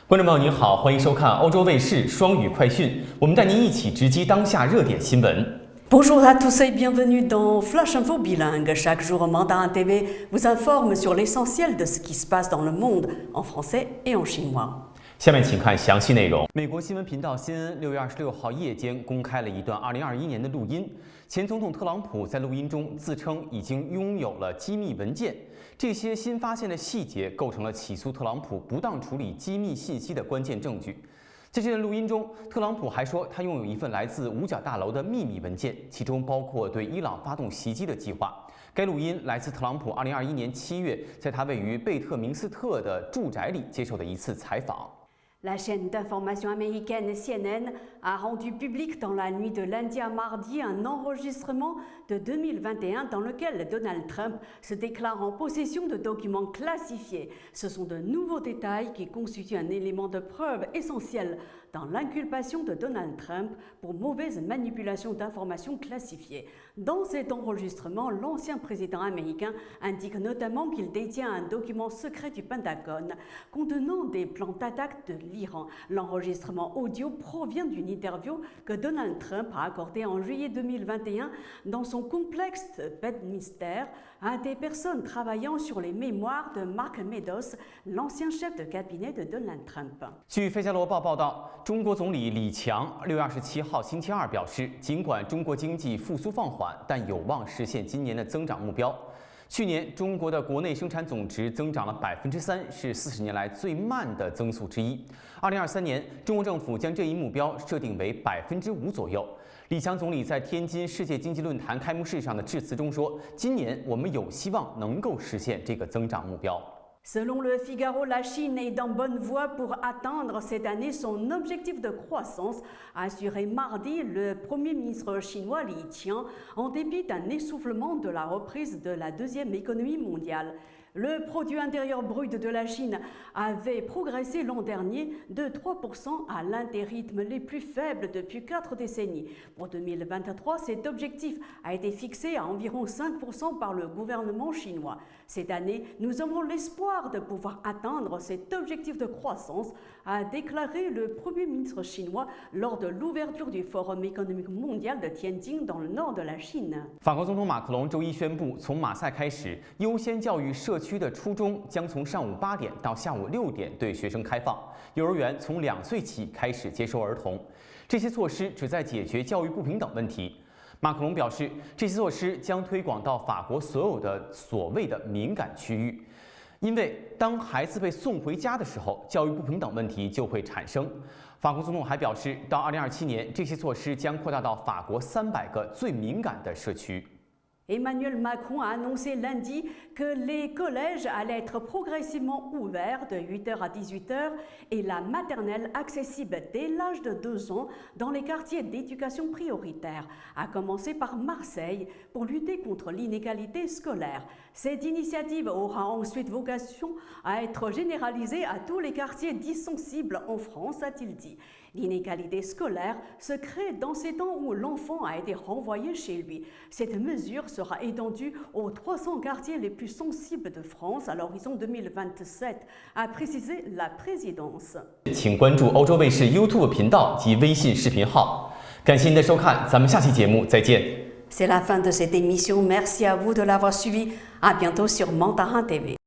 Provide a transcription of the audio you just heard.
观众朋友您好，欢迎收看欧洲卫视双语快讯，我们带您一起直击当下热点新闻。Bonjour à tous et bienvenue dans Flash Info Bilingue. Chaque jour, Mandarin TV vous informe sur l'essentiel de ce qui se passe dans le monde en français et en chinois. 下面请看详细内容。美国新闻频道 CNN 6月26号夜间公开了一段2021年的录音。前总统特朗普在录音中自称已经拥有了机密文件，这些新发现的细节构成了起诉特朗普不当处理机密信息的关键证据。在这段录音中，特朗普还说他拥有一份来自五角大楼的秘密文件，其中包括对伊朗发动袭击的计划。该录音来自特朗普2021年7月在他位于贝特明斯特的住宅里接受的一次采访。La chaîne d'information américaine CNN a rendu public dans la nuit de lundi à mardi un enregistrement de 2021 dans lequel Donald Trump se déclare en possession de documents classifiés. Ce sont de nouveaux détails qui constituent un élément de preuve essentiel dans l'inculpation de Donald Trump pour mauvaise manipulation d'informations classifiées. Dans cet enregistrement, l'ancien président américain indique notamment qu'il détient un document secret du Pentagone contenant des plans d'attaque de l'Iran. L'enregistrement audio provient d'une interview que Donald Trump a accordée en juillet 2021 dans son complexe Bedminster à des personnes travaillant sur les mémoires de Mark Meadows, l'ancien chef de cabinet de Donald Trump. 据《费加罗报》报道，中国总理李强6月27号星期二表示，尽管中国经济复苏放缓，但有望实现今年的增长目标。去年中国的国内生产总值增长了3%，是40年来最慢的增速之一。2023年，中国政府将这一目标设定为5%左右。李强总理在天津世界经济论坛开幕式上的致辞中说：“今年我们有希望能够实现这个增长目标。” Selon le Figaro, la Chine est en bonne voie pour atteindre cette année son objectif de croissance, a assuré mardi le Premier ministre chinois Li Qiang, en dépit d'un essoufflement de la reprise de la deuxième économie mondiale. Le produit intérieur brut de la Chine avait progressé l'an dernier de 3% à l'un des rythmes les plus faibles depuis 4 décennies. Pour 2023, cet objectif a été fixé à environ 5% par le gouvernement chinois. Cette année, nous avons l'espoir de pouvoir atteindre cet objectif de croissance, a déclaré le Premier ministre chinois lors de l'ouverture du Forum économique mondial de Tianjin dans le nord de la Chine. 法国总统马克龙周一宣布，从马赛开始，优先教育社区的初中将从上午8点到下午6点对学生开放，幼儿园从2岁起开始接收儿童。这些措施旨在解决教育不平等问题。马克龙表示，这些措施将推广到法国所有的所谓的敏感区域，因为当孩子被送回家的时候，教育不平等问题就会产生。法国总统还表示，到2027年，这些措施将扩大到法国300个最敏感的社区。Emmanuel Macron a annoncé lundi que les collèges allaient être progressivement ouverts de 8h à 18h et la maternelle accessible dès l'âge de 2 ans dans les quartiers d'éducation prioritaire, à commencer par Marseille, pour lutter contre l'inégalité scolaire. Cette initiative aura ensuite vocation à être généralisée à tous les quartiers dits sensibles en France, a-t-il dit. L'inégalité scolaire se crée dans ces temps où l'enfant a été renvoyé chez lui. Cette mesure sera étendue aux 300 quartiers les plus sensibles de France à l'horizon 2027, a précisé la présidence. 请关注欧洲卫视 YouTube 频道及微信视频号。感谢您的收看，咱们下期节目再见。C'est la fin de cette émission. Merci à vous de l'avoir suivi. À bientôt sur Mandarin TV.